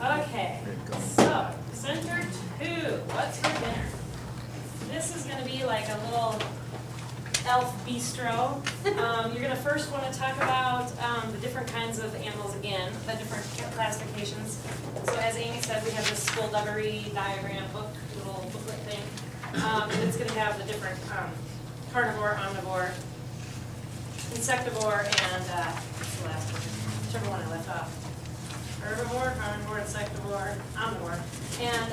Okay, so center two, what's for dinner? This is gonna be like a little elf bistro. You're gonna first wanna talk about the different kinds of animals again, the different classifications. So as Amy said, we have this skullduggery diagram book, little booklet thing. And it's gonna have the different carnivore, omnivore, insectivore, and what's the last one? Whichever one I left off. Herbivore, carnivore, insectivore, omnivore. And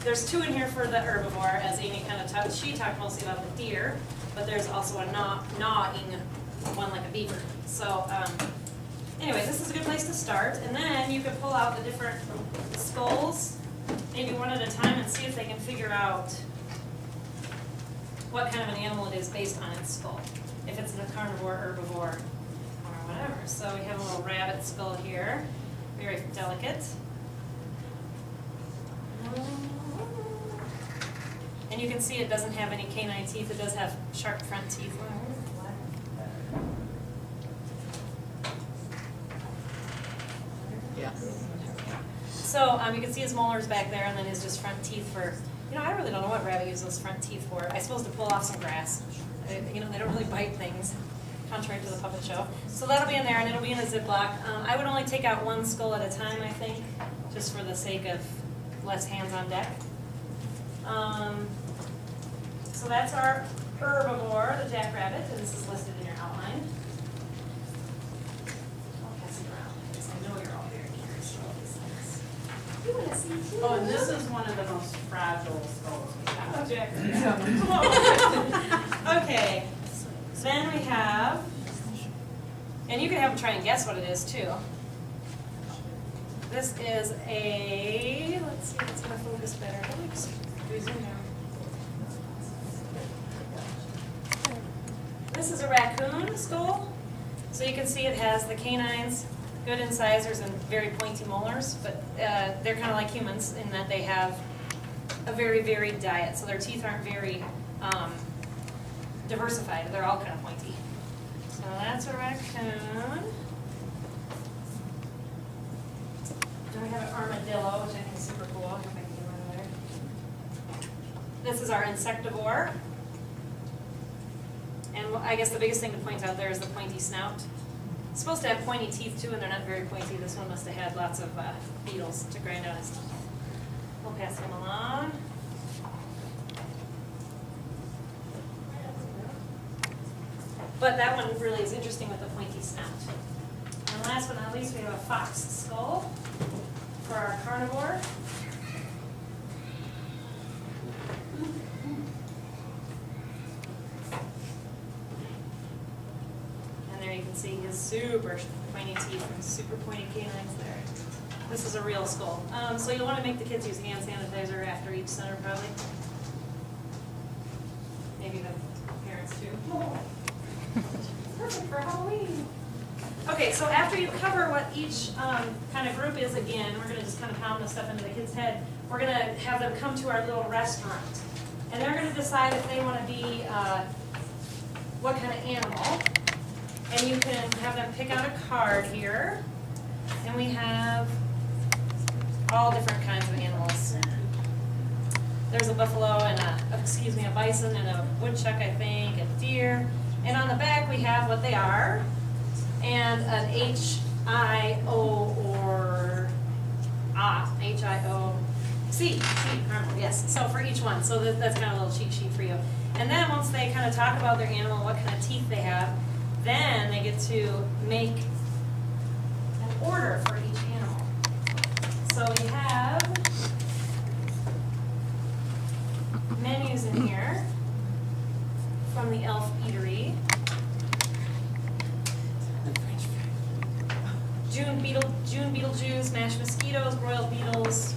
there's two in here for the herbivore, as Amy kind of talked. She talked mostly about the deer, but there's also a gnawing one like a beaver. So anyway, this is a good place to start. And then you can pull out the different skulls, maybe one at a time, and see if they can figure out what kind of an animal it is based on its skull. If it's a carnivore, herbivore, or whatever. So we have a little rabbit skull here. Very delicate. And you can see it doesn't have any canine teeth. It does have sharp front teeth. Yeah. So you can see his molars back there, and then his just front teeth for, I really don't know what rabbit uses those front teeth for. I suppose to pull off some grass. They don't really bite things, contrary to the puppet show. So that'll be in there, and it'll be in a Ziploc. I would only take out one skull at a time, I think, just for the sake of less hands on deck. So that's our herbivore, the jackrabbit, and this is listed in your outline. I'll pass it around, because I know you're all very curious about these things. You want to see too? Oh, and this is one of the most fragile skulls we have. Oh, jackrabbit. Okay, so then we have, and you can have them try and guess what it is too. This is a, let's see if it's going to focus better. Oops, zoom down. This is a raccoon skull. So you can see it has the canines, good incisors, and very pointy molars, but they're kind of like humans in that they have a very varied diet. So their teeth aren't very diversified. They're all kind of pointy. So that's a raccoon. Then we have an armadillo, which I think is super cool. If I can get one there. This is our insectivore. And I guess the biggest thing to point out there is the pointy snout. It's supposed to have pointy teeth too, and they're not very pointy. This one must have had lots of beetles to grind out his teeth. We'll pass him along. But that one really is interesting with the pointy snout. And last but not least, we have a fox skull for our carnivore. And there you can see his super pointy teeth and super pointy canines there. This is a real skull. So you'll want to make the kids use hand sanitizer after each center probably. Maybe the parents too. Perfect for Halloween. Okay, so after you cover what each kind of group is again, we're going to just kind of pound this stuff into the kid's head. We're going to have them come to our little restaurant. And they're going to decide if they want to be what kind of animal. And you can have them pick out a card here. And we have all different kinds of animals. There's a buffalo and a bison and a woodchuck, I think, a deer. And on the back we have what they are, and an H-I-O or H-I-O-C, yes, so for each one. So that's kind of a little cheat sheet for you. And then once they kind of talk about their animal, what kind of teeth they have, then they get to make an order for each animal. So we have menus in here from the Elf Eatery. June Beetlejuice, mashed mosquitoes, broiled beetles,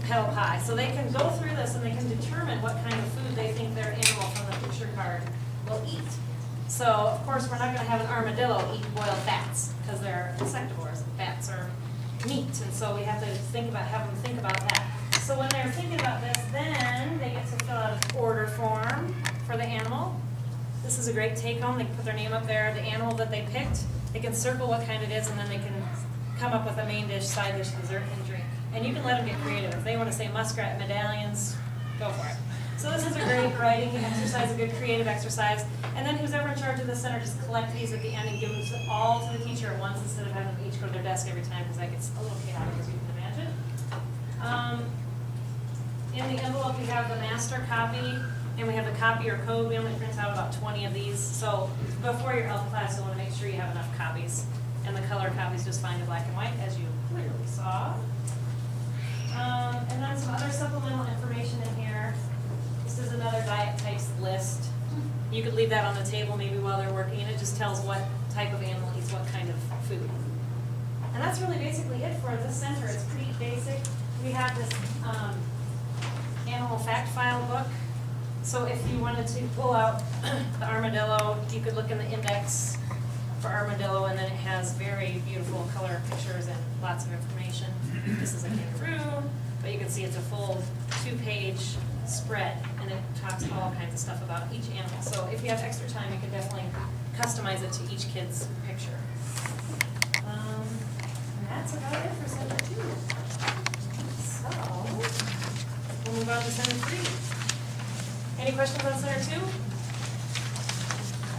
petal pie. So they can go through this and they can determine what kind of food they think their animal from the picture card will eat. So of course we're not going to have an armadillo eat boiled bats because they're insectivores. Bats are meat, and so we have to have them think about that. So when they're thinking about this, then they get to fill out an order form for the animal. This is a great take-home. They can put their name up there, the animal that they picked. They can circle what kind it is, and then they can come up with a main dish, side dish, dessert, and drink. And you can let them get creative. If they want to say muskrat medallions, go for it. So this is a great writing exercise, a good creative exercise. And then who's ever in charge of the center, just collect these at the end and give them all to the teacher at once instead of having them each go to their desk every time, because that gets a little chaotic, as you can imagine. In the envelope, we have the master copy, and we have the copier code. We only print out about 20 of these. So before your health class, you'll want to make sure you have enough copies. And the color copies just find in black and white, as you clearly saw. And then some other supplemental information in here. This is another diet types list. You could leave that on the table maybe while they're working, and it just tells what type of animal eats what kind of food. And that's really basically it for this center. It's pretty basic. We have this animal fact file book. So if you wanted to pull out the armadillo, you could look in the index for armadillo, and then it has very beautiful color pictures and lots of information. This is a kangaroo, but you can see it's a full 2-page spread, and it talks all kinds of stuff about each animal. So if you have extra time, you can definitely customize it to each kid's picture. And that's about it for Center 2. So, we'll move on to Center 3. Any questions on Center 2?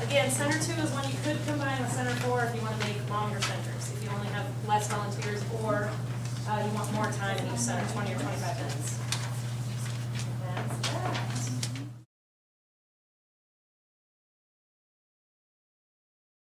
Again, Center 2 is one you could combine with Center 4 if you want to make longer centers, if you only have less volunteers, or you want more time in each center, 20 or 25 minutes.